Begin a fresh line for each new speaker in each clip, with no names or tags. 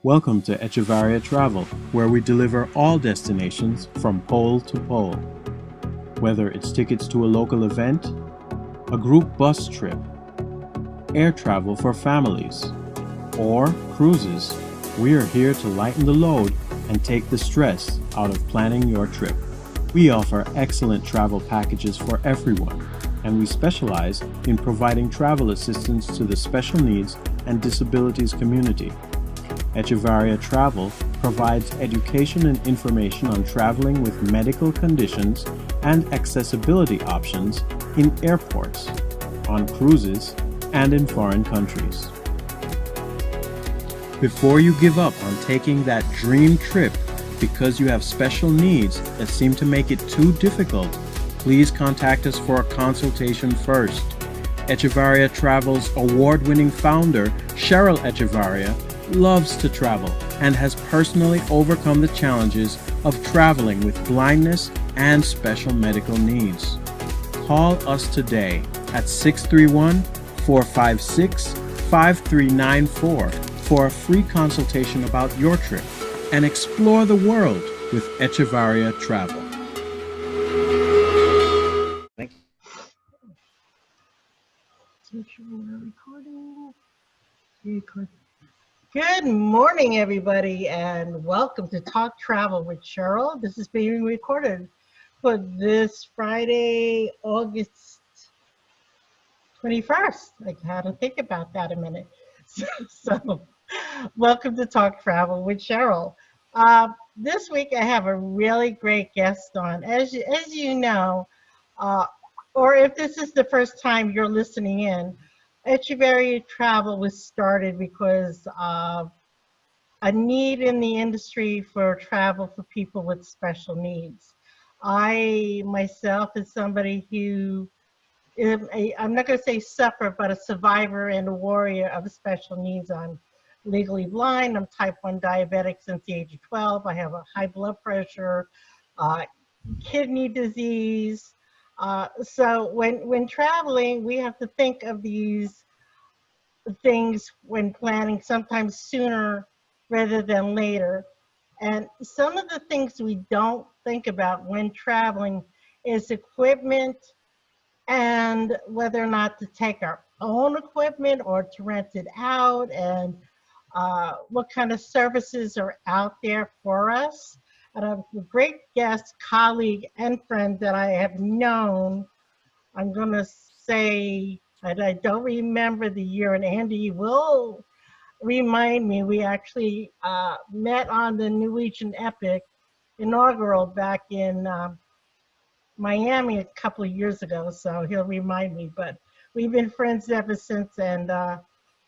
Welcome to Echevarria Travel, where we deliver all destinations from pole to pole. Whether it's tickets to a local event, a group bus trip, air travel for families, or cruises, we are here to lighten the load and take the stress out of planning your trip. We offer excellent travel packages for everyone, and we specialize in providing travel assistance to the special needs and disabilities community. Echevarria Travel provides education and information on traveling with medical conditions and accessibility options in airports, on cruises, and in foreign countries. Before you give up on taking that dream trip because you have special needs that seem to make it too difficult, please contact us for a consultation first. Echevarria Travel's award-winning founder, Cheryl Echevarria, loves to travel and has personally overcome the challenges of traveling with blindness and special medical needs. Call us today at 631-456-5394 for a free consultation about your trip and explore the world with Echevarria Travel. Thank
you. Good morning, everybody, and welcome to Talk Travel with Cheryl. This is being recorded for this Friday, August 21st. I had to think about that a minute. So welcome to Talk Travel with Cheryl. This week I have a really great guest on. As you know, or if this is the first time you're listening in, Echevarria Travel was started because of a need in the industry for travel for people with special needs. I myself is somebody who I'm not going to say suffer, but a survivor and a warrior of special needs. I'm legally blind. I'm type 1 diabetic since the age of 12. I have a high blood pressure, kidney disease. So when traveling, we have to think of these things when planning, sometimes sooner rather than later. And some of the things we don't think about when traveling is equipment, and whether or not to take our own equipment or to rent it out, and what kind of services are out there for us. And I have a great guest, colleague, and friend that I have known. I'm going to say, and I don't remember the year, and Andy will remind me, we actually met on the Norwegian Epic inaugural back in Miami a couple of years ago, so he'll remind me. But we've been friends ever since, and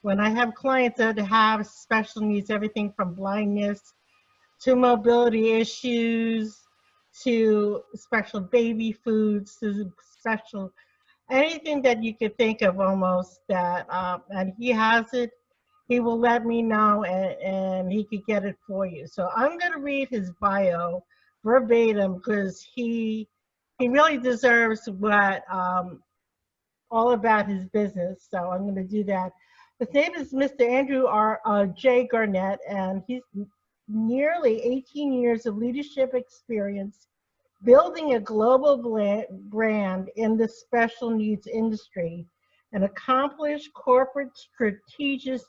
when I have clients that have special needs, everything from blindness to mobility issues to special baby foods to special anything that you could think of almost, that and he has it, he will let me know, and he could get it for you. So I'm going to read his bio verbatim because he really deserves what all about his business. So I'm going to do that. His name is Mr. Andrew J. Garnett, and he's nearly 18 years of leadership experience building a global brand in the special needs industry. An accomplished corporate strategic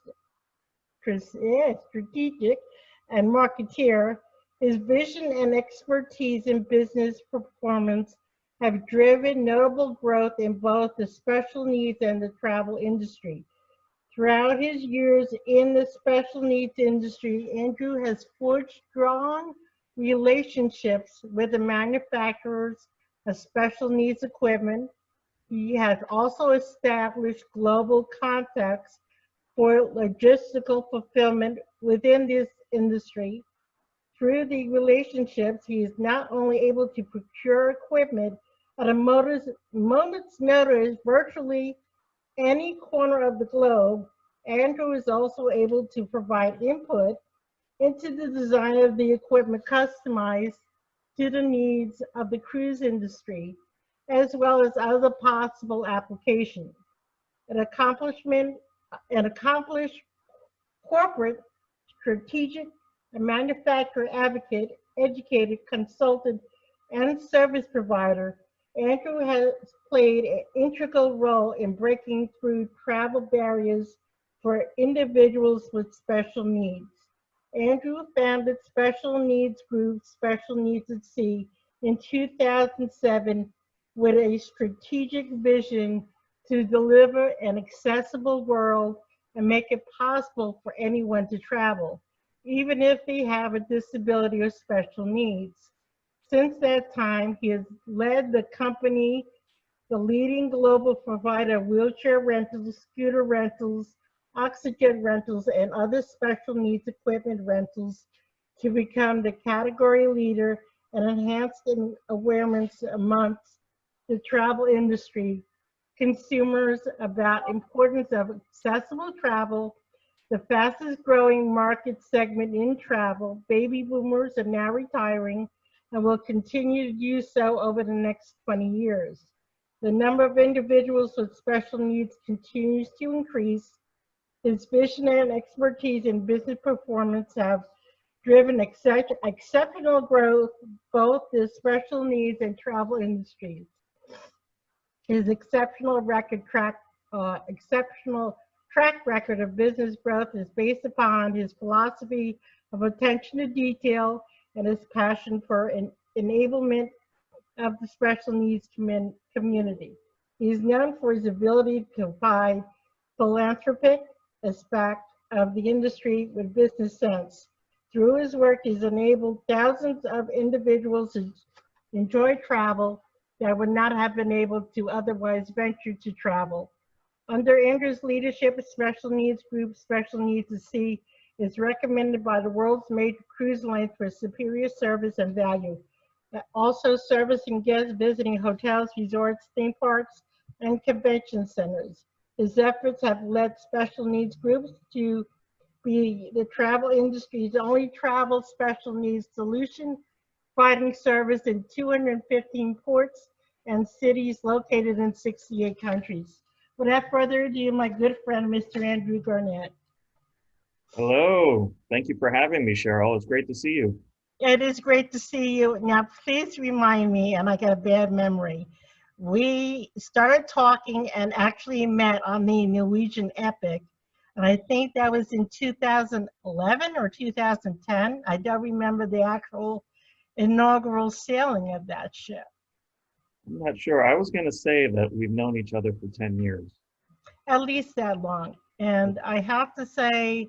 and marketeer, his vision and expertise in business performance have driven notable growth in both the special needs and the travel industry. Throughout his years in the special needs industry, Andrew has forged strong relationships with the manufacturers of special needs equipment. He has also established global contacts for logistical fulfillment within this industry. Through the relationships, he is not only able to procure equipment at a moment's notice virtually any corner of the globe. Andrew is also able to provide input into the design of the equipment customized to the needs of the cruise industry, as well as other possible applications. An accomplished corporate strategic, a manufacturer advocate, educator, consultant, and service provider, Andrew has played an integral role in breaking through travel barriers for individuals with special needs. Andrew founded Special Needs Group Special Needs at Sea in 2007 with a strategic vision to deliver an accessible world and make it possible for anyone to travel, even if they have a disability or special needs. Since that time, he has led the company, the leading global provider of wheelchair rentals, scooter rentals, oxygen rentals, and other special needs equipment rentals, to become the category leader and enhance awareness amongst the travel industry consumers about importance of accessible travel. The fastest growing market segment in travel, baby boomers are now retiring and will continue to do so over the next 20 years. The number of individuals with special needs continues to increase. His vision and expertise in business performance have driven exceptional growth both the special needs and travel industries. His exceptional track record of business growth is based upon his philosophy of attention to detail and his passion for enablement of the special needs community. He is known for his ability to provide philanthropic aspect of the industry with business sense. Through his work, he's enabled thousands of individuals to enjoy travel that would not have been able to otherwise venture to travel. Under Andrew's leadership, Special Needs Group Special Needs at Sea is recommended by the world's major cruise lines for superior service and value. Also servicing guests visiting hotels, resorts, theme parks, and convention centers. His efforts have led special needs groups to be the travel industry's only travel special needs solution, providing service in 215 ports and cities located in 68 countries. Without further ado, my good friend, Mr. Andrew Garnett.
Hello. Thank you for having me, Cheryl. It's great to see you.
It is great to see you. Now, please remind me, and I got a bad memory, we started talking and actually met on the Norwegian Epic, and I think that was in 2011 or 2010. I don't remember the actual inaugural sailing of that ship.
I'm not sure. I was going to say that we've known each other for 10 years.
At least that long. And I have to say,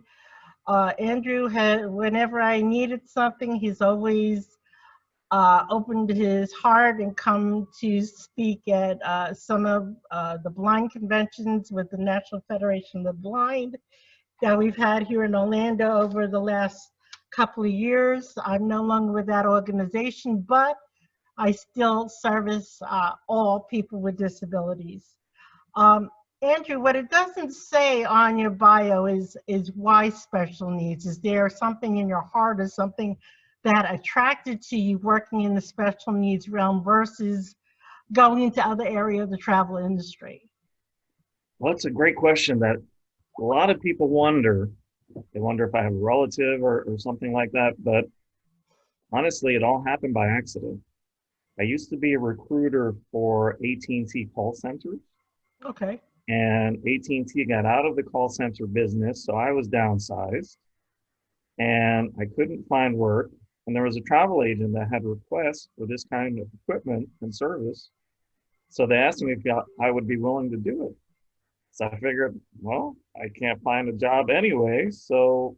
Andrew had, whenever I needed something, he's always opened his heart and come to speak at some of the blind conventions with the National Federation of the Blind that we've had here in Orlando over the last couple of years. I'm no longer with that organization, but I still service all people with disabilities. Andrew, what it doesn't say on your bio is why special needs. Is there something in your heart or something that attracted to you working in the special needs realm versus going into other areas of the travel industry?
Well, it's a great question that a lot of people wonder. They wonder if I have a relative or something like that. But honestly, it all happened by accident. I used to be a recruiter for AT&T call centers.
Okay.
And AT&T got out of the call center business, so I was downsized. And I couldn't find work. And there was a travel agent that had requests for this kind of equipment and service. So they asked me if I would be willing to do it. So I figured, well, I can't find a job anyway, so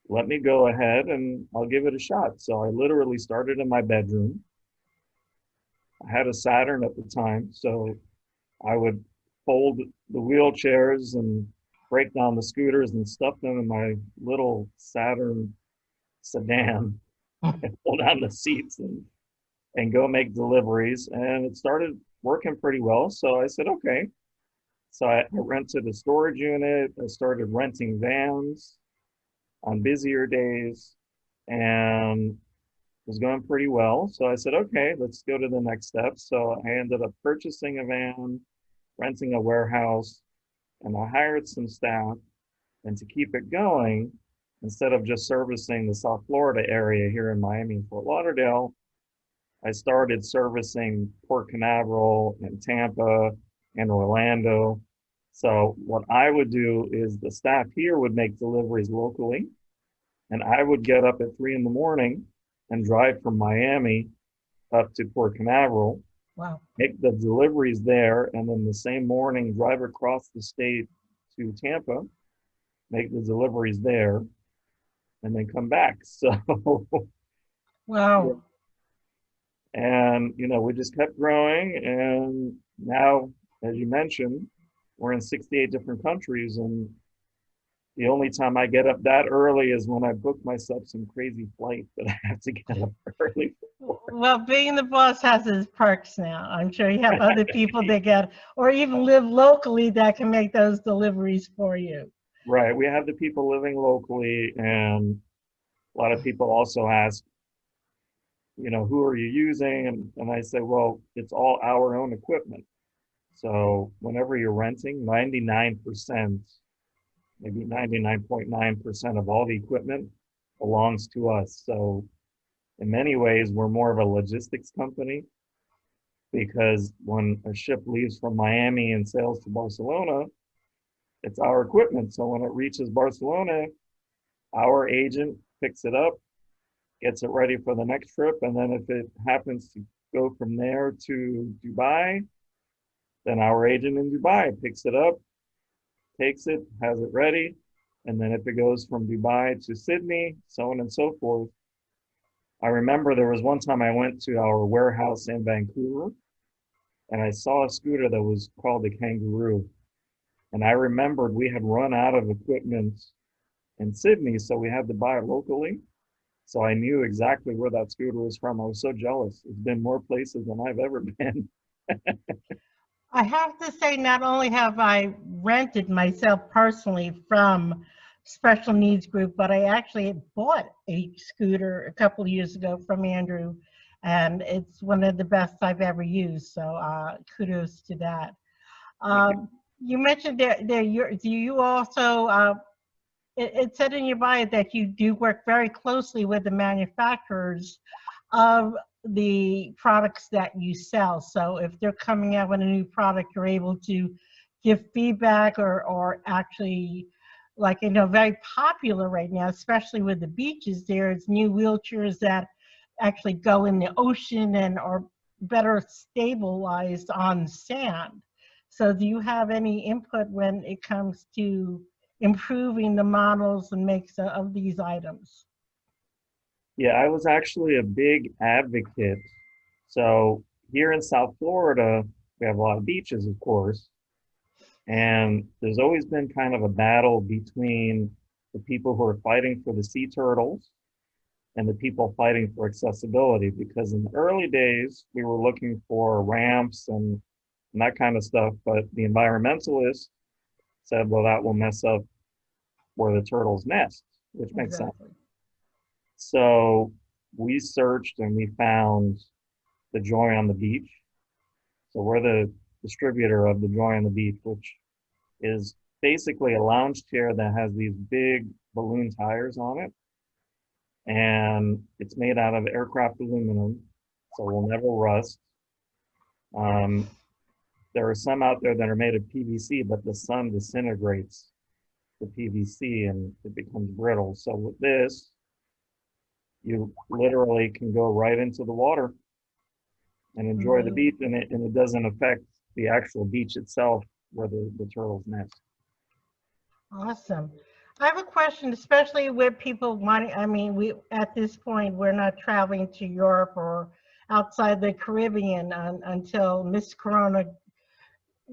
let me go ahead and I'll give it a shot. So I literally started in my bedroom. I had a Saturn at the time, so I would fold the wheelchairs and break down the scooters and stuff them in my little Saturn sedan and pull down the seats and go make deliveries. And it started working pretty well. So I said, okay. So I rented a storage unit. I started renting vans on busier days and it was going pretty well. So I said, okay, let's go to the next step. So I ended up purchasing a van, renting a warehouse, and I hired some staff. And to keep it going, instead of just servicing the South Florida area here in Miami and Fort Lauderdale, I started servicing Port Canaveral and Tampa and Orlando. So what I would do is the staff here would make deliveries locally, and I would get up at 3 in the morning and drive from Miami up to Port Canaveral,
Wow.
make the deliveries there, and then the same morning drive across the state to Tampa, make the deliveries there, and then come back. So,
Wow.
and we just kept growing, and now, as you mentioned, we're in 68 different countries, and the only time I get up that early is when I book myself some crazy flight that I have to get up early for.
Well, being the boss has its perks now. I'm sure you have other people that get, or even live locally that can make those deliveries for you.
Right. We have the people living locally, and a lot of people also ask, who are you using? And I say, well, it's all our own equipment. So whenever you're renting, 99%, maybe 99.9% of all the equipment belongs to us. So in many ways, we're more of a logistics company, because when a ship leaves from Miami and sails to Barcelona, it's our equipment. So when it reaches Barcelona, our agent picks it up, gets it ready for the next trip. And then if it happens to go from there to Dubai, then our agent in Dubai picks it up, takes it, has it ready. And then if it goes from Dubai to Sydney, so on and so forth. I remember there was one time I went to our warehouse in Vancouver, and I saw a scooter that was called the Kangaroo. And I remembered we had run out of equipment in Sydney, so we had to buy it locally. So I knew exactly where that scooter was from. I was so jealous. It's been more places than I've ever been.
I have to say, not only have I rented myself personally from special needs group, but I actually bought a scooter a couple of years ago from Andrew, and it's one of the best I've ever used. So kudos to that. You mentioned do you also, it said in your bio that you do work very closely with the manufacturers of the products that you sell. So if they're coming out with a new product, you're able to give feedback, or actually, like, very popular right now, especially with the beaches, there's new wheelchairs that actually go in the ocean and are better stabilized on sand. So do you have any input when it comes to improving the models and makes of these items?
Yeah, I was actually a big advocate. So here in South Florida, we have a lot of beaches, of course, and there's always been kind of a battle between the people who are fighting for the sea turtles and the people fighting for accessibility. Because in the early days, we were looking for ramps and that kind of stuff, but the environmentalists said, well, that will mess up where the turtles nest, which makes sense.
Exactly.
So we searched and we found the Joy on the Beach. So we're the distributor of the Joy on the Beach, which is basically a lounge chair that has these big balloon tires on it. And it's made out of aircraft aluminum, so it will never rust. There are some out there that are made of PVC, but the sun disintegrates the PVC and it becomes brittle. So with this, you literally can go right into the water and enjoy the beach, and it doesn't affect the actual beach itself where the turtles nest.
Awesome. I have a question, especially with people wanting, we, at this point, we're not traveling to Europe or outside the Caribbean until Miss Corona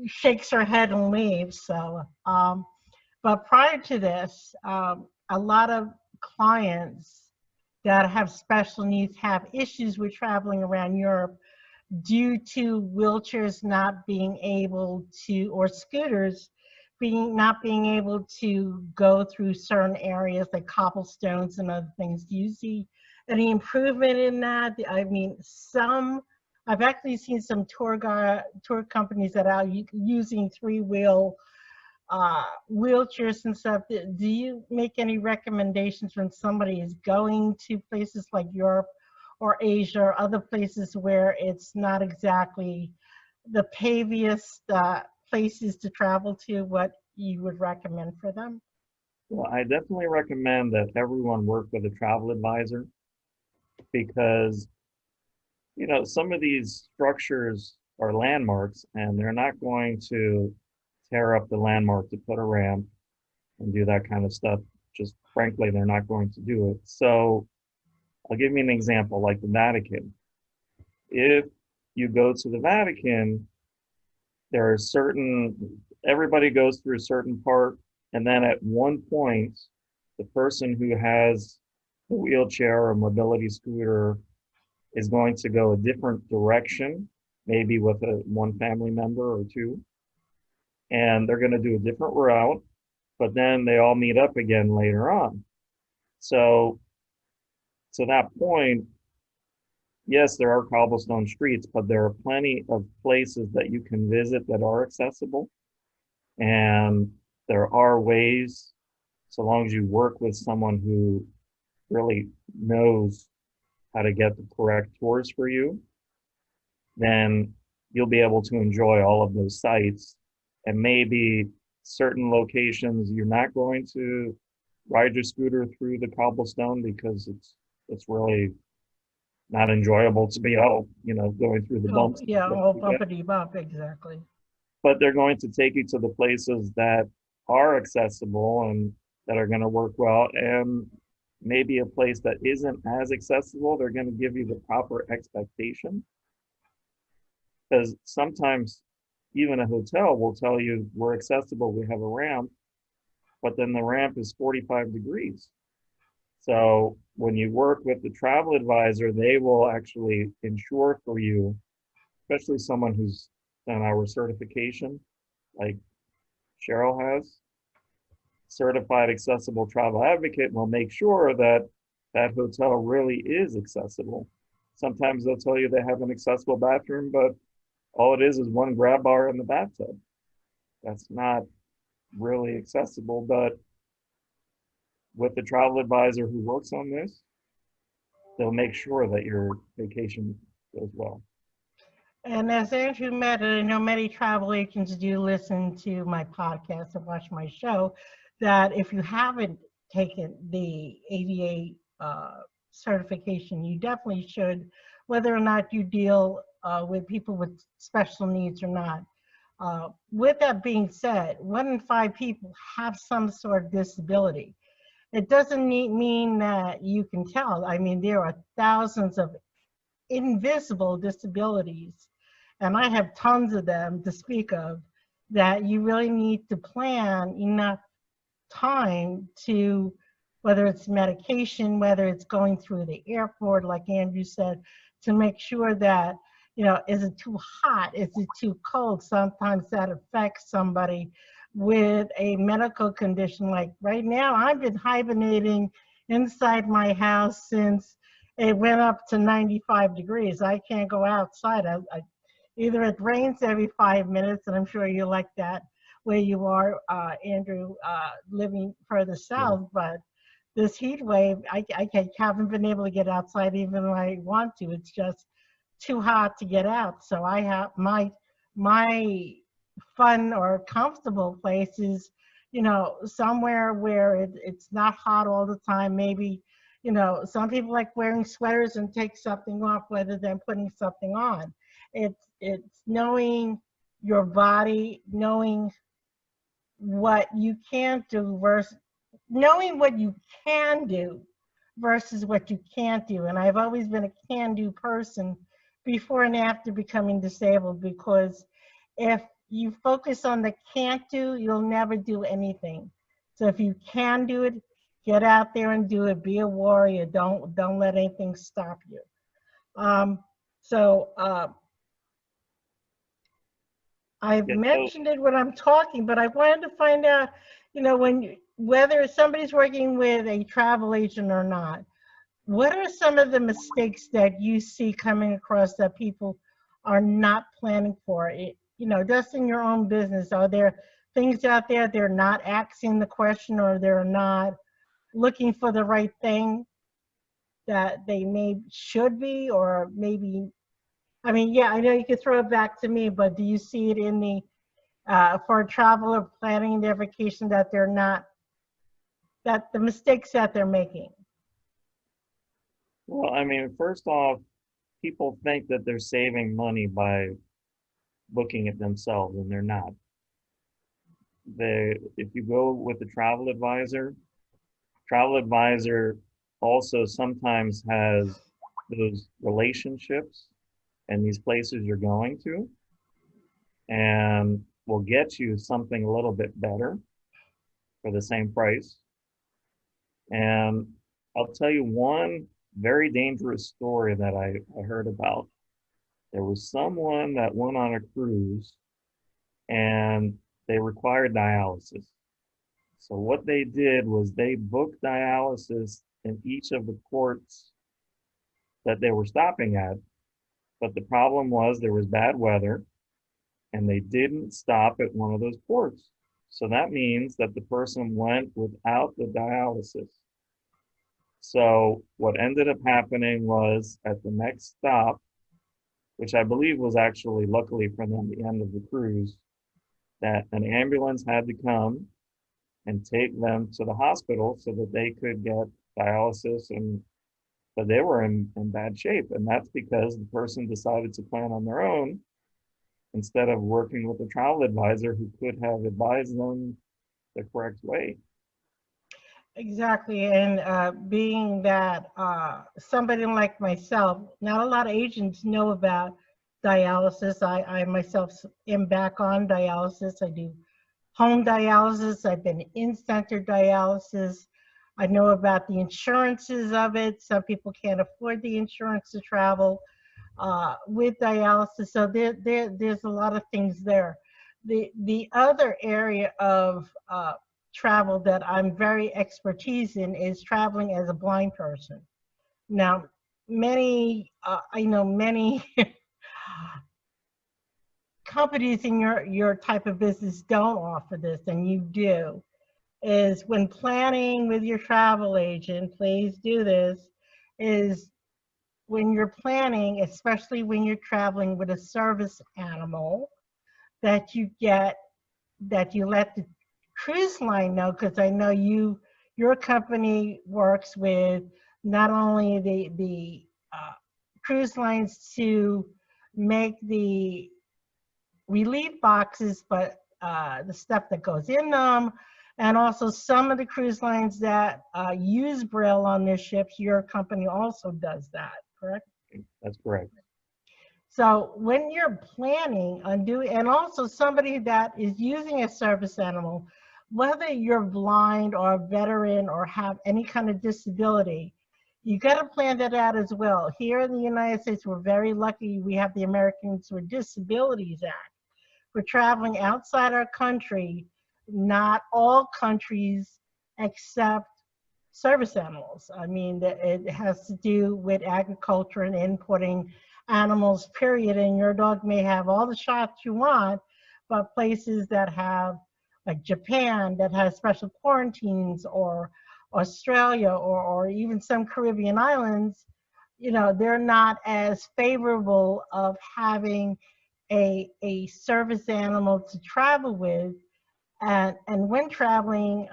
shakes her head and leaves. So, but prior to this, a lot of clients that have special needs have issues with traveling around Europe due to wheelchairs not being able to, or scooters not being able to go through certain areas like cobblestones and other things. Do you see any improvement in that? I've actually seen some tour companies that are using three-wheel wheelchairs and stuff, do you make any recommendations when somebody is going to places like Europe or Asia or other places where it's not exactly the paviest places to travel to, what you would recommend for them?
Well, I definitely recommend that everyone work with a travel advisor because, some of these structures are landmarks and they're not going to tear up the landmark to put a ramp and do that kind of stuff. Just frankly, they're not going to do it. So I'll give you an example, like the Vatican. If you go to the Vatican, there are everybody goes through a certain part, and then at one point, the person who has a wheelchair or mobility scooter is going to go a different direction, maybe with one family member or two, and they're going to do a different route, but then they all meet up again later on. So to that point, yes, there are cobblestone streets, but there are plenty of places that you can visit that are accessible. And there are ways, so long as you work with someone who really knows how to get the correct tours for you, then you'll be able to enjoy all of those sites. And maybe certain locations you're not going to ride your scooter through the cobblestone because it's really not enjoyable to be all, going through the
Oh,
bumps.
yeah, all bumpity bump, exactly.
But they're going to take you to the places that are accessible and that are going to work well. And maybe a place that isn't as accessible, they're going to give you the proper expectation. Because sometimes even a hotel will tell you we're accessible, we have a ramp, but then the ramp is 45 degrees. So when you work with the travel advisor, they will actually ensure for you, especially someone who's done our certification, like Cheryl has, certified accessible travel advocate, will make sure that that hotel really is accessible. Sometimes they'll tell you they have an accessible bathroom, but all it is one grab bar in the bathtub. That's not really accessible, but with the travel advisor who works on this, they'll make sure that your vacation goes well.
And as Andrew met, and I know many travel agents do listen to my podcast and watch my show, that if you haven't taken the ADA certification, you definitely should, whether or not you deal with people with special needs or not. With that being said, 1 in 5 people have some sort of disability. It doesn't mean that you can tell. I mean, there are thousands of invisible disabilities, and I have tons of them to speak of, that you really need to plan enough time to, whether it's medication, whether it's going through the airport, like Andrew said, to make sure that, is it too hot? Is it too cold? Sometimes that affects somebody with a medical condition. Like right now, I've been hibernating inside my house since it went up to 95 degrees. I can't go outside. Either it rains every 5 minutes, and I'm sure you like that where you are, Andrew, living further south, but this heat wave, I haven't been able to get outside even when I want to. It's just too hot to get out. So I have my fun or comfortable place is, somewhere where it's not hot all the time. Maybe, some people like wearing sweaters and take something off rather than putting something on. It's knowing your body, knowing what you can't do versus knowing what you can do versus what you can't do. And I've always been a can-do person before and after becoming disabled, because if you focus on the can't do, you'll never do anything. So if you can do it, get out there and do it. Be a warrior. Don't let anything stop you. I've mentioned it when I'm talking, but I wanted to find out, whether somebody's working with a travel agent or not, what are some of the mistakes that you see coming across that people are not planning for? Just in your own business, are there things out there, they're not asking the question, or they're not looking for the right thing that they should be, or maybe, I mean, yeah, I know you can throw it back to me, but do you see it in the for a traveler planning their vacation, that they're not, that the mistakes that they're making?
Well, I mean, first off, people think that they're saving money by booking it themselves, and they're not. If you go with a travel advisor also sometimes has those relationships and these places you're going to, and will get you something a little bit better for the same price. And I'll tell you one very dangerous story that I heard about. There was someone that went on a cruise and they required dialysis. So what they did was they booked dialysis in each of the ports that they were stopping at. But the problem was there was bad weather and they didn't stop at one of those ports. So that means that the person went without the dialysis. So what ended up happening was at the next stop, which I believe was actually, luckily for them, the end of the cruise, that an ambulance had to come and take them to the hospital so that they could get dialysis, and but they were in bad shape. And that's because the person decided to plan on their own instead of working with a travel advisor who could have advised them the correct way.
Exactly, and being that somebody like myself, not a lot of agents know about dialysis. I myself am back on dialysis. I do home dialysis. I've been in-center dialysis. I know about the insurances of it. Some people can't afford the insurance to travel with dialysis. So there's a lot of things there. The other area of travel that I'm very expertise in is traveling as a blind person. Now, I know many companies in your type of business don't offer this, and you do. Is when planning with your travel agent, please do this, is when you're planning, especially when you're traveling with a service animal, that you let the cruise line know, because I know your company works with not only the cruise lines to make the relief boxes, but the stuff that goes in them, and also some of the cruise lines that use Braille on their ships. Your company also does that, correct?
That's correct.
So when you're planning on doing, and also somebody that is using a service animal, whether you're blind or a veteran or have any kind of disability, you got to plan that out as well. Here in the United States, we're very lucky. We have the Americans with Disabilities Act. For traveling outside our country, not all countries accept service animals. I mean, it has to do with agriculture and inputting animals, period. And your dog may have all the shots you want, but places that have, like Japan, that has special quarantines, or Australia, or even some Caribbean islands, they're not as favorable of having a service animal to travel with. And when traveling,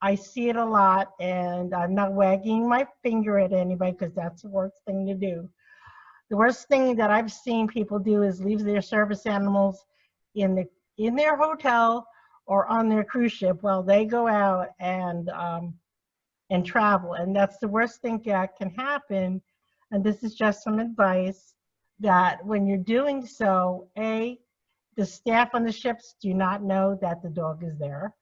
I see it a lot, and I'm not wagging my finger at anybody, because that's the worst thing to do. The worst thing that I've seen people do is leave their service animals in their hotel or on their cruise ship while they go out and travel. And that's the worst thing that can happen. And this is just some advice, that when you're doing so, the staff on the ships do not know that the dog is there.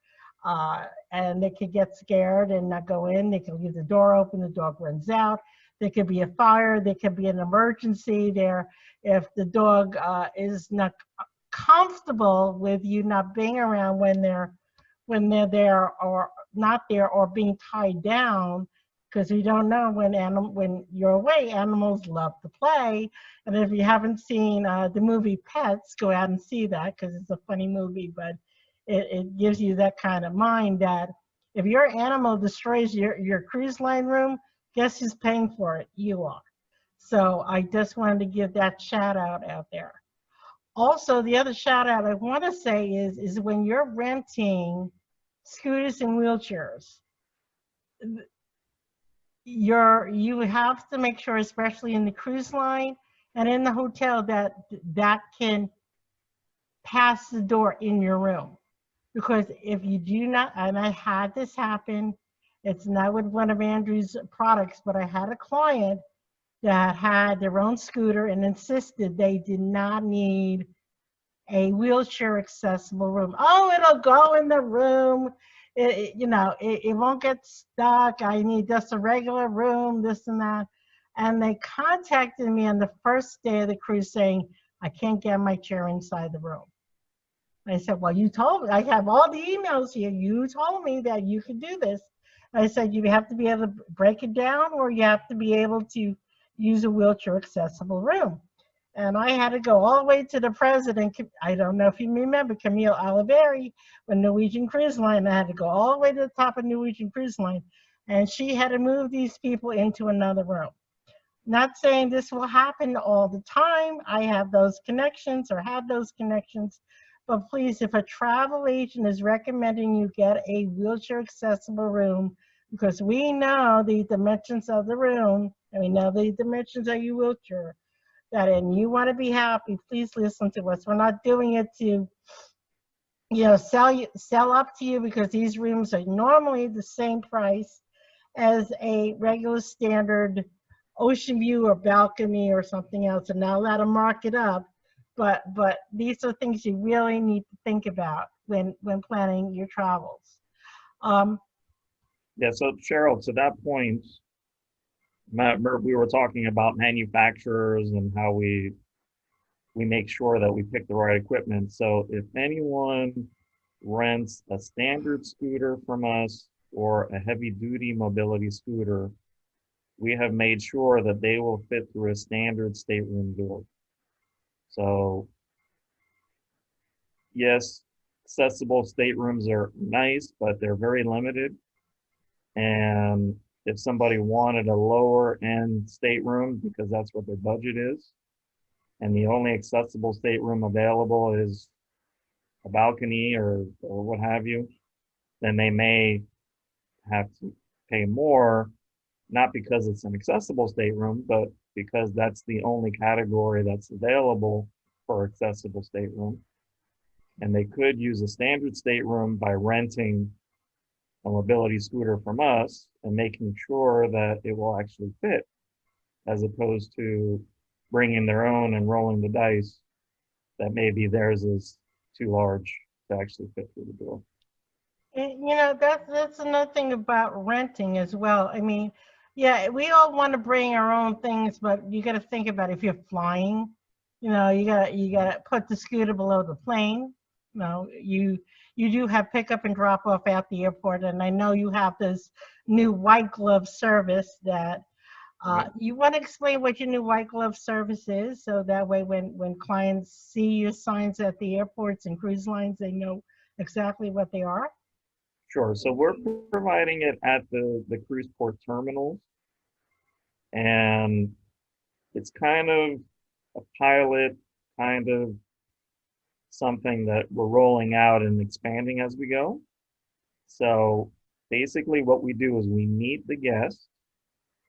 And they could get scared and not go in. They can leave the door open, the dog runs out. There could be a fire, there could be an emergency there. If the dog is not comfortable with you not being around when they're there or not there, or being tied down, because we don't know when you're away, animals love to play. And if you haven't seen the movie Pets, go out and see that, because it's a funny movie. But it gives you that kind of mind that if your animal destroys your cruise line room, guess who's paying for it? You are. So I just wanted to give that shout out there. Also, the other shout out I want to say is when you're renting scooters and wheelchairs, you have to make sure, especially in the cruise line and in the hotel, that that can pass the door in your room. Because if you do not, and I had this happen, it's not with one of Andrew's products, but I had a client that had their own scooter and insisted they did not need a wheelchair accessible room. Oh, it'll go in the room. It won't get stuck. I need just a regular room, this and that. And they contacted me on the first day of the cruise saying, I can't get my chair inside the room. I said, well, you told me, I have all the emails here. You told me that you could do this. I said, you have to be able to break it down, or you have to be able to use a wheelchair accessible room. And I had to go all the way to the president. I don't know if you remember Camille Oliveri with Norwegian Cruise Line. I had to go all the way to the top of Norwegian Cruise Line. And she had to move these people into another room. Not saying this will happen all the time. I have those connections or had those connections. But please, if a travel agent is recommending you get a wheelchair accessible room, because we know the dimensions of the room, and we know the dimensions of your wheelchair, that and you want to be happy, please listen to us. We're not doing it to, sell up to you, because these rooms are normally the same price as a regular standard ocean view or balcony or something else, and now let them mark it up. But these are things you really need to think about when planning your travels.
Yeah, so Cheryl, to that point, we were talking about manufacturers and how we make sure that we pick the right equipment. So if anyone rents a standard scooter from us or a heavy duty mobility scooter, we have made sure that they will fit through a standard stateroom door. So yes, accessible staterooms are nice, but they're very limited. And if somebody wanted a lower end stateroom because that's what their budget is, and the only accessible stateroom available is a balcony or what have you, then they may have to pay more, not because it's an accessible stateroom, but because that's the only category that's available for accessible stateroom. And they could use a standard stateroom by renting a mobility scooter from us and making sure that it will actually fit, as opposed to bringing their own and rolling the dice that maybe theirs is too large to actually fit through the door.
And, that's another thing about renting as well. I mean, yeah, we all want to bring our own things, but you got to think about if you're flying, you got to put the scooter below the plane. You do have pickup and drop off at the airport, and I know you have this new white glove service that you want to explain what your new white glove service is, so that way when clients see your signs at the airports and cruise lines, they know exactly what they are.
Sure. So we're providing it at the cruise port terminals, and it's kind of a pilot, kind of something that we're rolling out and expanding as we go. So basically what we do is we meet the guest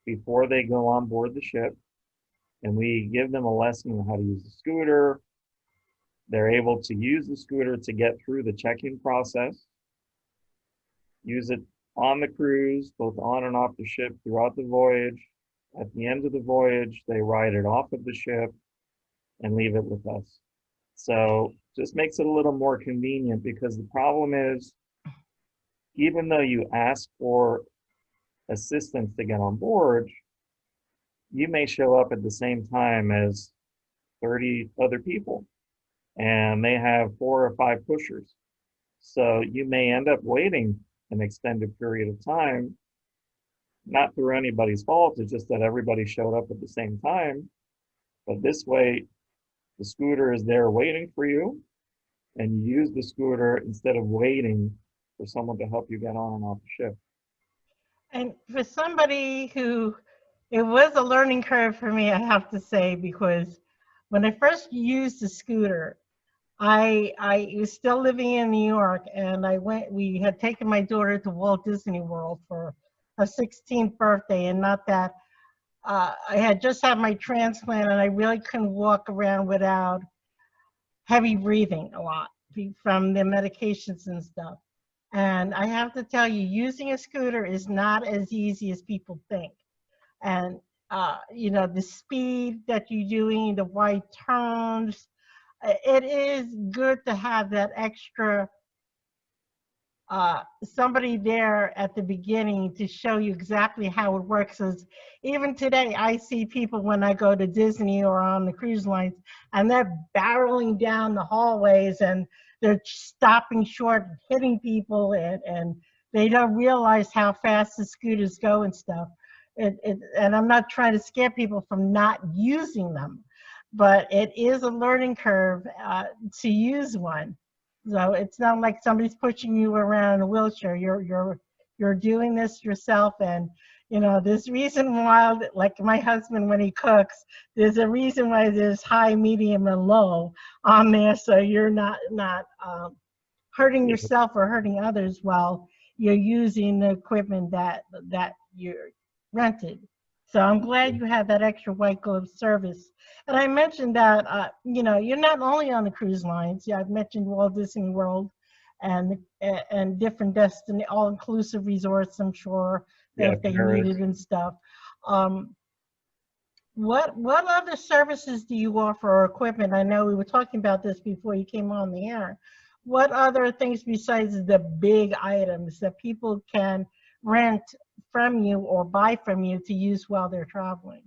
before they go on board the ship, and we give them a lesson on how to use the scooter. They're able to use the scooter to get through the check-in process, use it on the cruise, both on and off the ship throughout the voyage. At the end of the voyage, they ride it off of the ship and leave it with us. So just makes it a little more convenient, because the problem is, even though you ask for assistance to get on board, you may show up at the same time as 30 other people, and they have 4 or 5 pushers. So you may end up waiting an extended period of time, not through anybody's fault, it's just that everybody showed up at the same time. But this way, the scooter is there waiting for you, and you use the scooter instead of waiting for someone to help you get on and off the ship.
And for somebody who, it was a learning curve for me, I have to say, because when I first used the scooter, I was still living in New York, and we had taken my daughter to Walt Disney World for her 16th birthday, and not that I had just had my transplant, and I really couldn't walk around without heavy breathing a lot from the medications and stuff. And I have to tell you, using a scooter is not as easy as people think. And you know, the speed that you're doing, the wide turns, it is good to have that extra somebody there at the beginning to show you exactly how it works. As even today, I see people when I go to Disney or on the cruise lines, and they're barreling down the hallways, and they're stopping short, hitting people, and they don't realize how fast the scooters go and stuff. And I'm not trying to scare people from not using them, but it is a learning curve to use one. So it's not like somebody's pushing you around in a wheelchair. You're doing this yourself, and you know there's reason why. Like my husband, when he cooks, there's a reason why there's high, medium, and low on there, so you're not hurting
Yeah,
yourself or hurting others while you're using the equipment that you're rented. So I'm glad you had that extra white glove service. And I mentioned that, you know, you're not only on the cruise lines. Yeah, I've mentioned Walt Disney World and different destiny, all-inclusive resorts, I'm sure,
yeah,
if they
Paris.
needed and stuff. Um, what other services do you offer or equipment? I know we were talking about this before you came on the air. What other things besides the big items that people can rent from you or buy from you to use while they're traveling?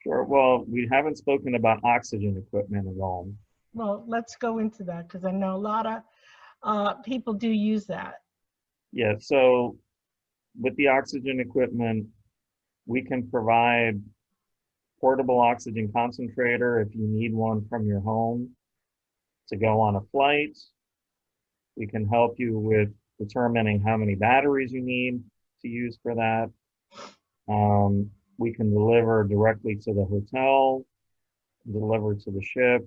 Sure. Well, we haven't spoken about oxygen equipment at all.
Well, let's go into that because I know a lot of people do use that.
Yeah, so with the oxygen equipment, we can provide portable oxygen concentrator if you need one from your home to go on a flight. We can help you with determining how many batteries you need to use for that. We can deliver directly to the hotel, deliver to the ship.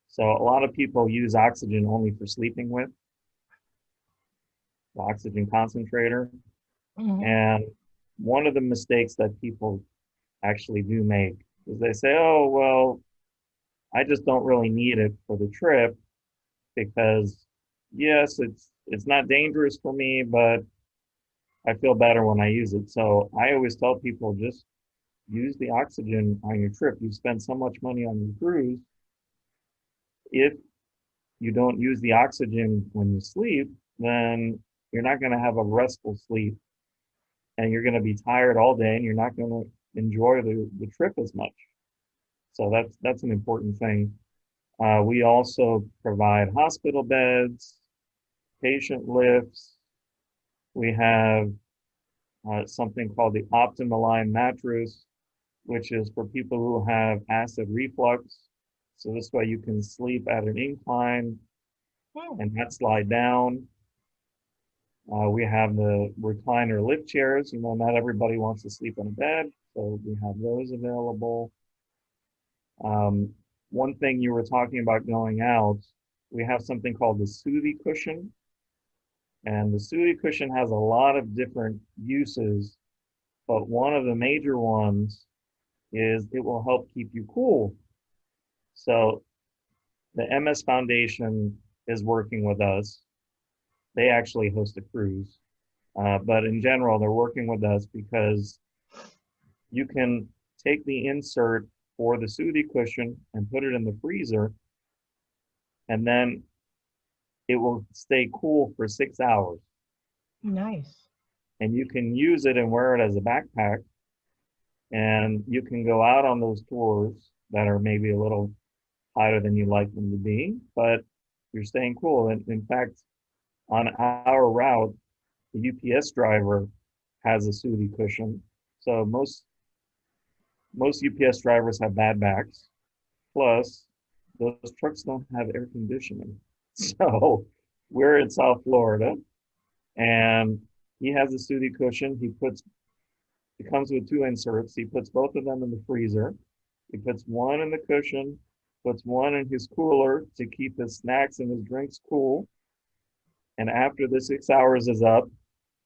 So a lot of people use oxygen only for sleeping with, the oxygen concentrator.
Hmm.
And one of the mistakes that people actually do make is they say, oh, well, I just don't really need it for the trip because yes, it's not dangerous for me, but I feel better when I use it. So I always tell people just use the oxygen on your trip. You spend so much money on your cruise. If you don't use the oxygen when you sleep, then you're not going to have a restful sleep and you're going to be tired all day and you're not going to enjoy the trip as much. So that's an important thing. We also provide hospital beds, patient lifts. We have something called the Optimaline mattress, which is for people who have acid reflux. So this way you can sleep at an incline and not slide down. We have the recliner lift chairs. You know, not everybody wants to sleep in a bed, so we have those available. One thing you were talking about going out, we have something called the Soothie cushion. And the Soothie cushion has a lot of different uses, but one of the major ones is it will help keep you cool. So the MS Foundation is working with us. They actually host a cruise. But in general, they're working with us because you can take the insert for the Soothie cushion and put it in the freezer, and then it will stay cool for 6 hours.
Nice.
And you can use it and wear it as a backpack. And you can go out on those tours that are maybe a little hotter than you like them to be, but you're staying cool. And in fact, on our route, the UPS driver has a Soothie cushion. So most UPS drivers have bad backs. Plus, those trucks don't have air conditioning. So we're in South Florida, and he has a Sooty cushion. It comes with two inserts. He puts both of them in the freezer. He puts one in the cushion, puts one in his cooler to keep his snacks and his drinks cool. And after the 6 hours is up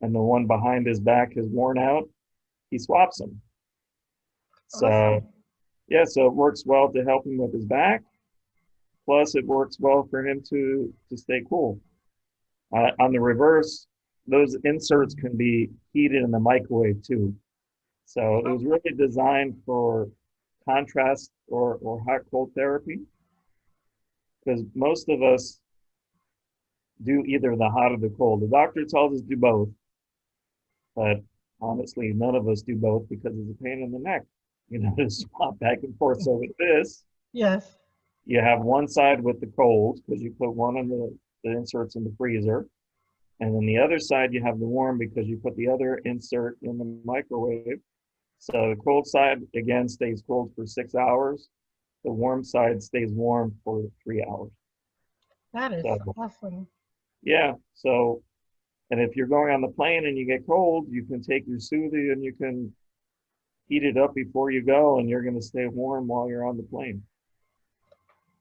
and the one behind his back has worn out, he swaps them. So,
Awesome.
yeah, so it works well to help him with his back. Plus, it works well for him to stay cool. On the reverse, those inserts can be heated in the microwave too. So it was really designed for contrast or hot cold therapy, because most of us do either the hot or the cold. The doctor tells us do both, but honestly, none of us do both because it's a pain in the neck, to swap back and forth. So with this,
Yes.
you have one side with the cold because you put one of the inserts in the freezer. And then the other side, you have the warm because you put the other insert in the microwave. So the cold side, again, stays cold for 6 hours. The warm side stays warm for 3 hours.
That is
So,
awesome.
yeah. So, and if you're going on the plane and you get cold, you can take your Soothie and you can heat it up before you go, and you're going to stay warm while you're on the plane.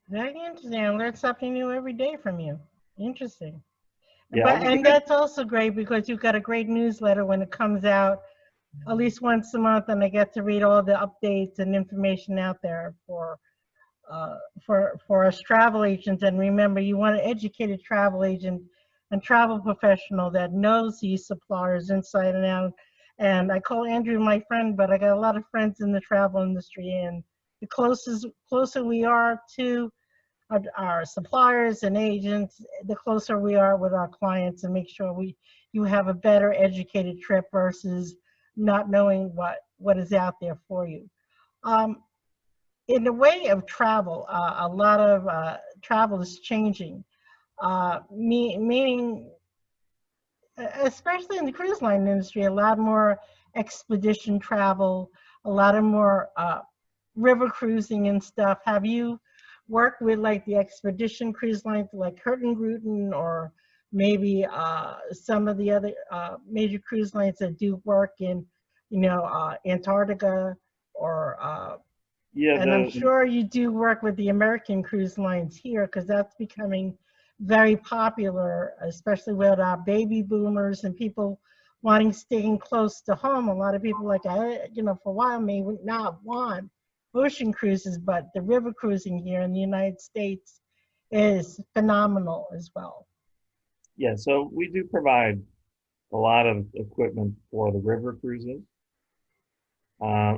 Very interesting. I learn something new every day from you. Interesting.
Yeah,
But
I'm a
and
guy.
that's also great because you've got a great newsletter when it comes out at least once a month, and I get to read all the updates and information out there for us travel agents. And remember, you want an educated travel agent and travel professional that knows these suppliers inside and out. And I call Andrew my friend, but I got a lot of friends in the travel industry, and the closer we are to our suppliers and agents, the closer we are with our clients, and make sure you have a better educated trip versus not knowing what is out there for you. Um, in the way of travel, a lot of travel is changing, meaning, especially in the cruise line industry, a lot more expedition travel, a lot of more river cruising and stuff. Have you worked with like the expedition cruise lines like Hurtigruten or maybe some of the other major cruise lines that do work in, Antarctica or
Yeah,
and I'm sure you do work with the American cruise lines here because that's becoming very popular, especially with our baby boomers and people wanting staying close to home. A lot of people like for a while may not want ocean cruises, but the river cruising here in the United States is phenomenal as well.
yeah. So we do provide a lot of equipment for the river cruises. Uh,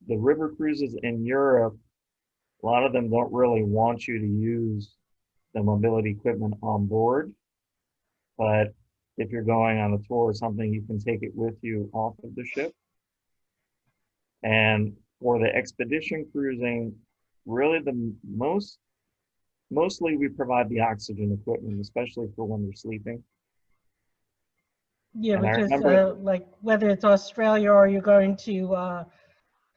the river cruises in Europe, a lot of them don't really want you to use the mobility equipment on board, but if you're going on a tour or something, you can take it with you off of the ship. And for the expedition cruising, really mostly we provide the oxygen equipment, especially for when you're sleeping.
Yeah,
And I
because
remember,
like whether it's Australia or you're going to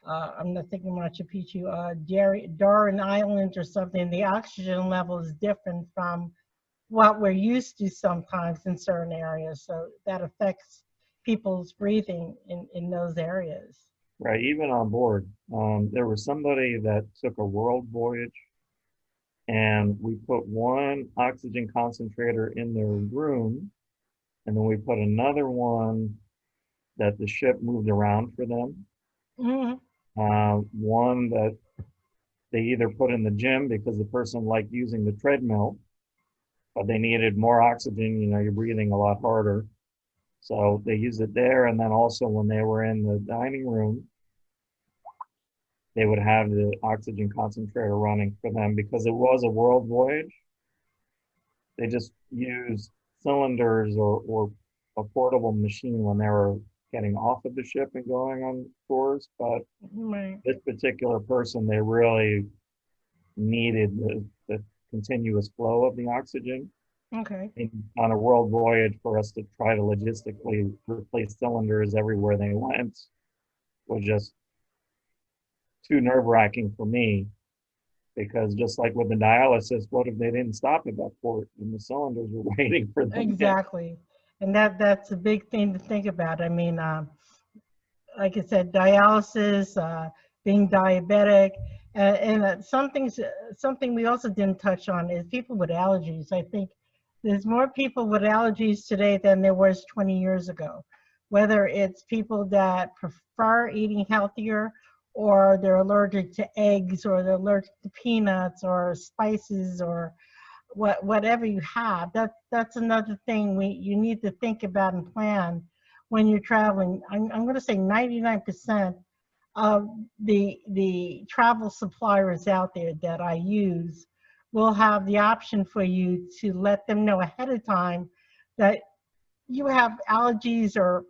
I'm not thinking Machu Picchu, Darwin Island or something, the oxygen level is different from what we're used to sometimes in certain areas. So that affects people's breathing in those areas.
right, even on board, there was somebody that took a world voyage, and we put one oxygen concentrator in their room, and then we put another one that the ship moved around for them.
Hmm.
One that they either put in the gym because the person liked using the treadmill, but they needed more oxygen. You're breathing a lot harder. So they used it there. And then also when they were in the dining room, they would have the oxygen concentrator running for them because it was a world voyage. They just used cylinders or a portable machine when they were getting off of the ship and going on tours. But
Right.
this particular person, they really needed the continuous flow of the oxygen.
Okay.
And on a world voyage, for us to try to logistically replace cylinders everywhere they went was just too nerve wracking for me. Because just like with the dialysis, what if they didn't stop at that port and the cylinders were waiting for them again?
Exactly. And that's a big thing to think about. I mean, like I said, dialysis, being diabetic, something we also didn't touch on is people with allergies. I think there's more people with allergies today than there was 20 years ago. Whether it's people that prefer eating healthier, or they're allergic to eggs, or they're allergic to peanuts, or spices, or whatever you have. That's another thing you need to think about and plan when you're traveling. I'm going to say 99% of the travel suppliers out there that I use will have the option for you to let them know ahead of time that you have allergies or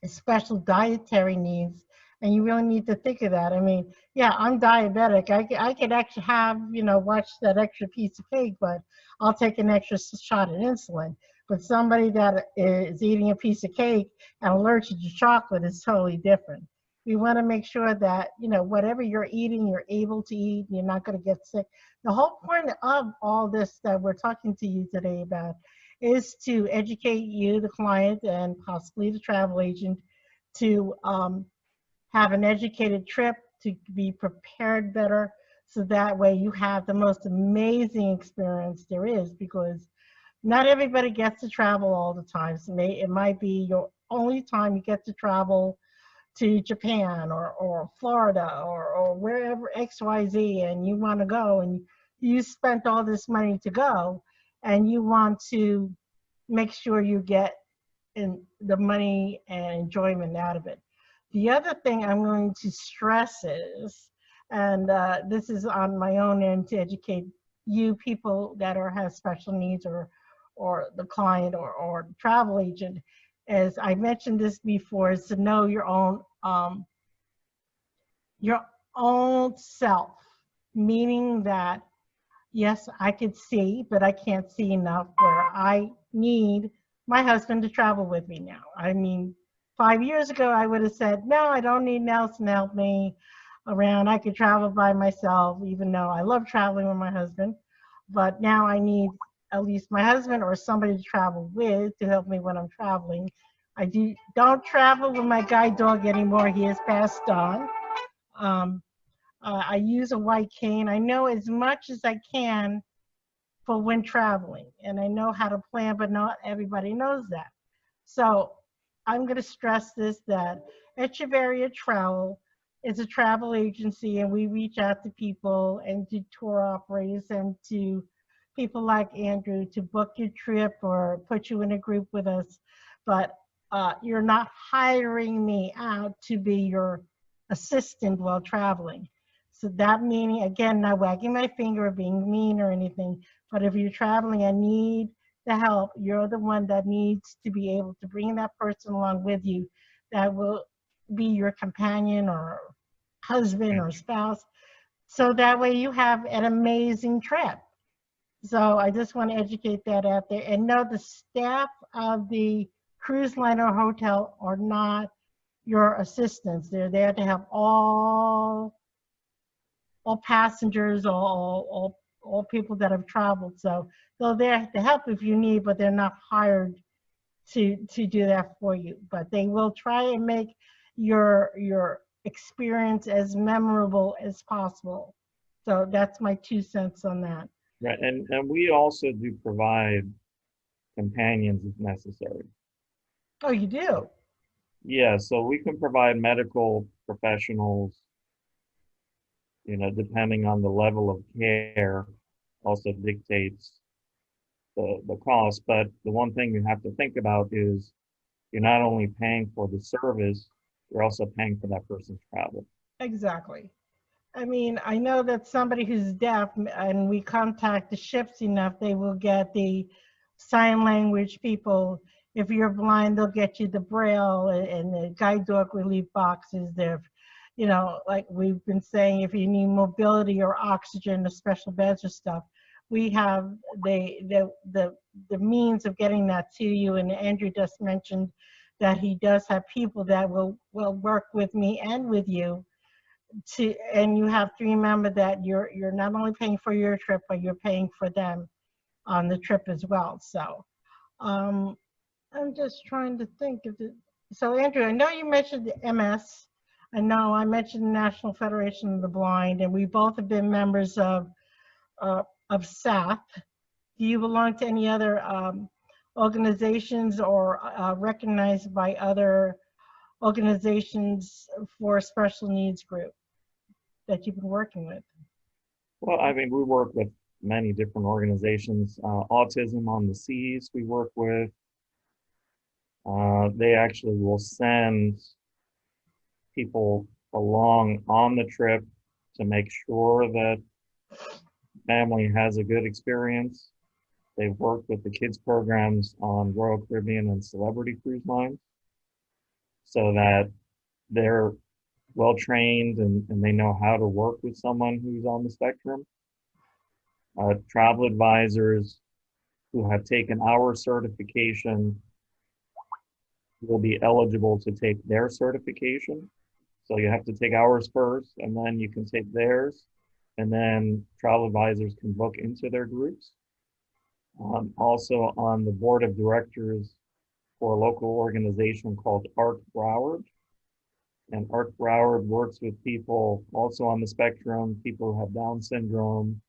special dietary needs, and you really need to think of that. I mean, yeah, I'm diabetic. I could actually have, watch that extra piece of cake, but I'll take an extra shot of insulin. But somebody that is eating a piece of cake and allergic to chocolate is totally different. We want to make sure that, whatever you're eating, you're able to eat, you're not going to get sick. The whole point of all this that we're talking to you today about is to educate you, the client, and possibly the travel agent, to have an educated trip, to be prepared better, so that way you have the most amazing experience there is, because not everybody gets to travel all the time. So it might be your only time you get to travel to Japan or Florida or wherever XYZ, and you want to go, and you spent all this money to go, and you want to make sure you get in the money and enjoyment out of it. The other thing I'm going to stress is, and this is on my own end to educate you people that have special needs, or the client, or the travel agent, as I mentioned this before, is to know your own self, meaning that yes, I could see, but I can't see enough where I need my husband to travel with me now. I mean, 5 years ago, I would have said, no, I don't need Nelson to help me around. I could travel by myself, even though I love traveling with my husband. But now I need at least my husband or somebody to travel with to help me when I'm traveling. Don't travel with my guide dog anymore. He has passed on. Um, I use a white cane. I know as much as I can for when traveling, and I know how to plan, but not everybody knows that. So I'm going to stress this, that Echeverria Travel is a travel agency, and we reach out to people and to tour operators and to people like Andrew to book your trip or put you in a group with us. But you're not hiring me out to be your assistant while traveling. So that meaning, again, not wagging my finger or being mean or anything, but if you're traveling and need the help, you're the one that needs to be able to bring that person along with you that will be your companion or husband or spouse. So that way you have an amazing trip. So I just want to educate that out there, and know the staff of the cruise line or hotel are not your assistants. They're there to help all passengers, all people that have traveled. So they're there to help if you need, but they're not hired to do that for you. But they will try and make your experience as memorable as possible. So that's my 2 cents on that.
Right, and we also do provide companions if necessary.
Oh, you do?
Yeah, so we can provide medical professionals, depending on the level of care, also dictates the cost. But the one thing you have to think about is you're not only paying for the service, you're also paying for that person's travel.
Exactly. I mean, I know that somebody who's deaf, and we contact the ships enough, they will get the sign language people. If you're blind, they'll get you the braille and the guide dog relief boxes. They're, like we've been saying, if you need mobility or oxygen or special beds or stuff, we have the means of getting that to you. And Andrew just mentioned that he does have people that will work with me and with you and you have to remember that you're not only paying for your trip, but you're paying for them on the trip as well. So um, I'm just trying to think of it. So Andrew, I know you mentioned the MS. I know I mentioned the National Federation of the Blind, and we both have been members of SAF. Do you belong to any other organizations or recognized by other organizations for special needs group that you've been working with?
Well, I mean, we work with many different organizations. Autism on the Seas, we work with. They actually will send people along on the trip to make sure that family has a good experience. They've worked with the kids programs on Royal Caribbean and Celebrity Cruise Lines so that they're well trained and they know how to work with someone who's on the spectrum. Travel advisors who have taken our certification will be eligible to take their certification. So you have to take ours first, and then you can take theirs, and then travel advisors can book into their groups. Also on the board of directors for a local organization called Arc Broward. And Arc Broward works with people also on the spectrum, people who have Down syndrome.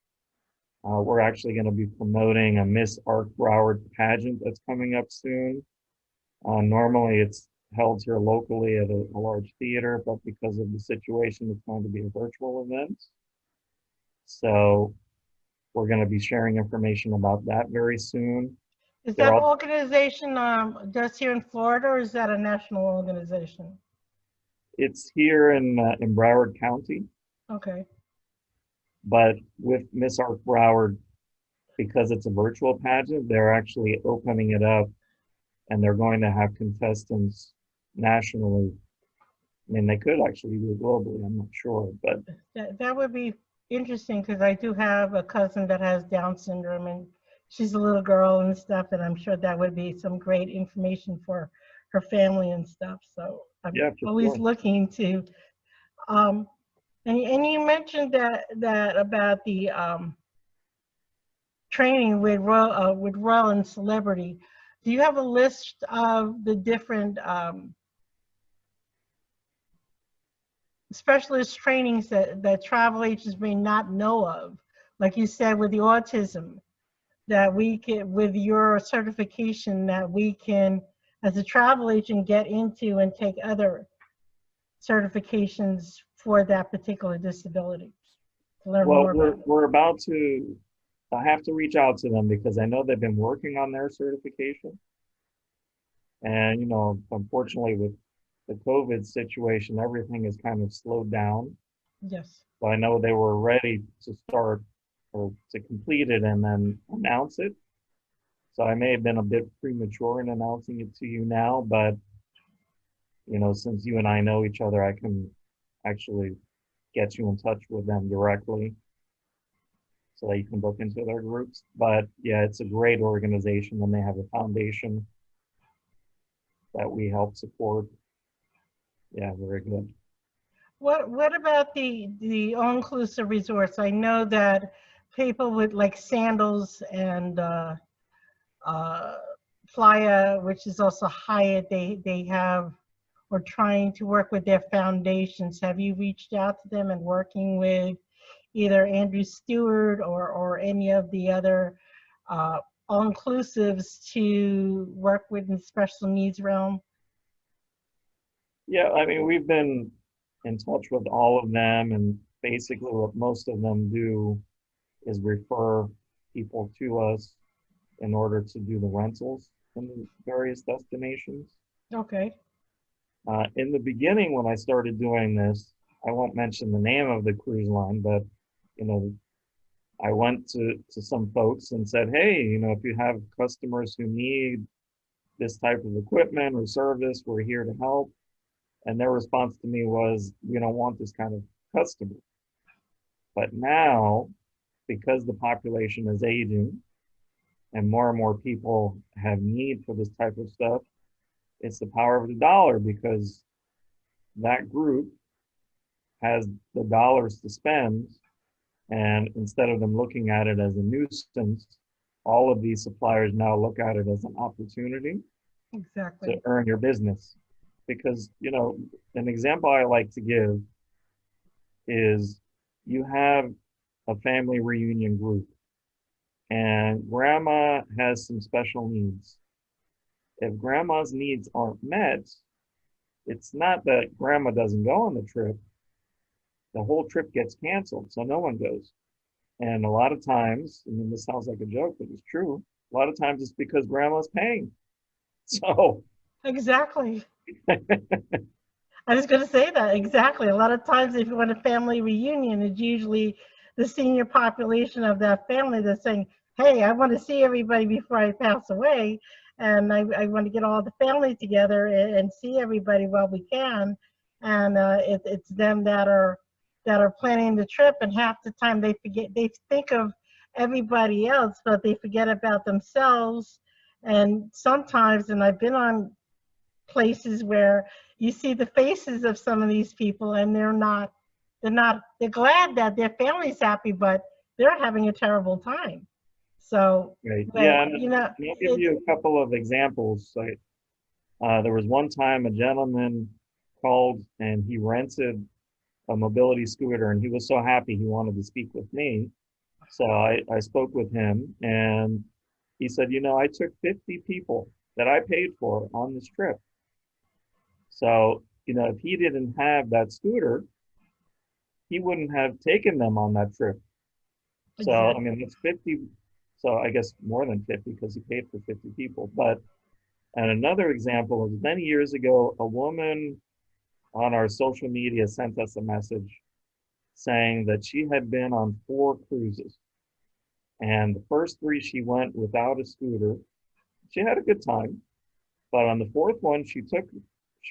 We're actually going to be promoting a Miss Arc Broward pageant that's coming up soon. Normally it's held here locally at a large theater, but because of the situation, it's going to be a virtual event. So we're going to be sharing information about that very soon.
Is that organization just here in Florida, or is that a national organization?
It's here in Broward County.
Okay.
But with Miss Arc Broward, because it's a virtual pageant, they're actually opening it up, and they're going to have contestants nationally. I mean, they could actually do it globally, I'm not sure, but
that would be interesting, because I do have a cousin that has Down syndrome, and she's a little girl and stuff, and I'm sure that would be some great information for her family and stuff. So I'm always looking to and you mentioned that about the training with Royal and Celebrity. Do you have a list of the different specialist trainings that travel agents may not know of? Like you said, with the autism, that we can, with your certification, that we can, as a travel agent, get into and take other certifications for that particular disability. To learn more about it.
We're about to, I have to reach out to them because I know they've been working on their certification. And, you know, unfortunately with the COVID situation, everything is kind of slowed down.
Yes.
So I know they were ready to start or to complete it and then announce it. So I may have been a bit premature in announcing it to you now, but, you know, since you and I know each other, I can actually get you in touch with them directly so that you can book into their groups. But yeah, it's a great organization, and they have a foundation that we help support. Yeah, very good.
What about the all-inclusive resorts? I know that people with like Sandals and Playa, which is also Hyatt, they have or trying to work with their foundations. Have you reached out to them and working with either Andrew Stewart or any of the other all-inclusives to work with in the special needs realm?
Yeah, I mean, we've been in touch with all of them, and basically what most of them do is refer people to us in order to do the rentals in the various destinations.
Okay.
In the beginning, when I started doing this, I won't mention the name of the cruise line, but, you know, I went to some folks and said, hey, you know, if you have customers who need this type of equipment or service, we're here to help. And their response to me was, we don't want this kind of customer. But now, because the population is aging and more people have need for this type of stuff, it's the power of the dollar, because that group has the dollars to spend, and instead of them looking at it as a nuisance, all of these suppliers now look at it as an opportunity to
Exactly.
earn your business. Because, an example I like to give is you have a family reunion group and grandma has some special needs. If grandma's needs aren't met, it's not that grandma doesn't go on the trip, the whole trip gets canceled, so no one goes. And a lot of times, I mean, this sounds like a joke, but it's true. A lot of times it's because grandma's paying. So,
Exactly. I was going to say that exactly. A lot of times, if you want a family reunion, it's usually the senior population of that family that's saying, "Hey, I want to see everybody before I pass away, and I want to get all the family together and see everybody while we can." And it's them that are planning the trip, and half the time they forget. They think of everybody else, but they forget about themselves. And sometimes, and I've been on places where you see the faces of some of these people and they're glad that their family's happy, but they're having a terrible time. So,
right.
but
Yeah, and I'll give
it's
you a couple of examples. Like, there was one time a gentleman called and he rented a mobility scooter, and he was so happy he wanted to speak with me. So I spoke with him, and he said, I took 50 people that I paid for on this trip. So, if he didn't have that scooter, he wouldn't have taken them on that trip. So, I
exactly.
mean, that's 50. So I guess more than 50 because he paid for 50 people. But, and another example was many years ago, a woman on our social media sent us a message saying that she had been on 4 cruises. And the first 3 she went without a scooter. She had a good time. But on the fourth one, she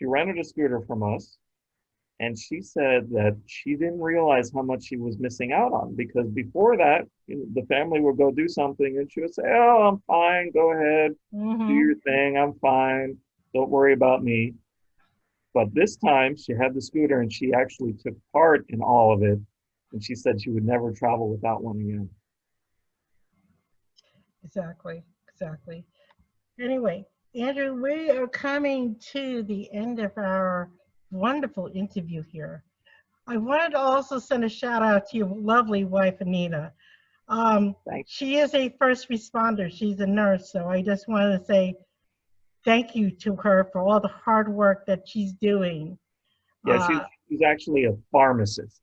rented a scooter from us. And she said that she didn't realize how much she was missing out on because before that, the family would go do something and she would say, "Oh, I'm fine. Go ahead, do
Hmm.
your thing. I'm fine. Don't worry about me." But this time she had the scooter and she actually took part in all of it. And she said she would never travel without one again.
Exactly. Exactly. Anyway, Andrew, we are coming to the end of our wonderful interview here. I wanted to also send a shout out to your lovely wife, Anita.
Thank
She is a first responder. She's a nurse. So I just wanted to say thank you to her for all the hard work that she's doing.
Yeah,
Uh,
she's actually a pharmacist.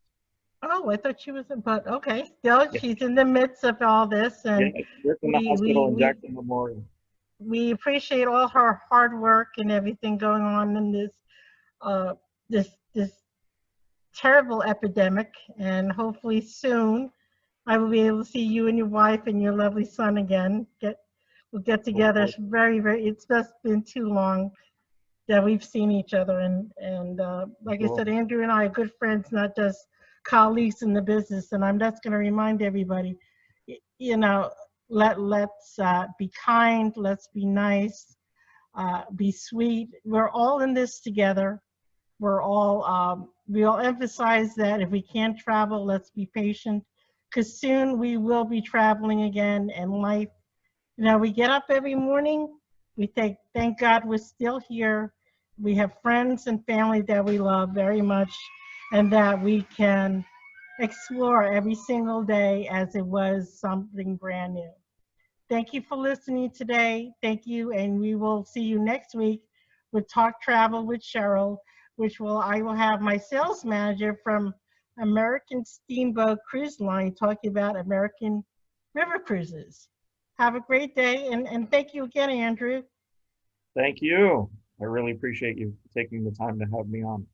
oh, I thought she was, but okay. Still,
Yeah,
she's in the midst of all this,
yeah,
and
she worked in the
we we
hospital in
we
Jackson Memorial.
we appreciate all her hard work and everything going on in uh, this terrible epidemic. And hopefully soon, I will be able to see you and your wife and your lovely son again. We'll get together.
Hopefully.
It's very. It's just been too long that we've seen each other, and like I
Sure.
said, Andrew and I are good friends, not just colleagues in the business. And I'm just going to remind everybody, you know, let's be kind, let's be nice, be sweet. We're all in this together. We all emphasize that if we can't travel, let's be patient, because soon we will be traveling again, and life, we get up every morning, thank God we're still here. We have friends and family that we love very much, and that we can explore every single day as it was something brand new. Thank you for listening today. Thank you, and we will see you next week with Talk Travel with Cheryl, I will have my sales manager from American Steamboat Cruise Line talking about American river cruises. Have a great day, and thank you again, Andrew.
Thank you. I really appreciate you taking the time to have me on.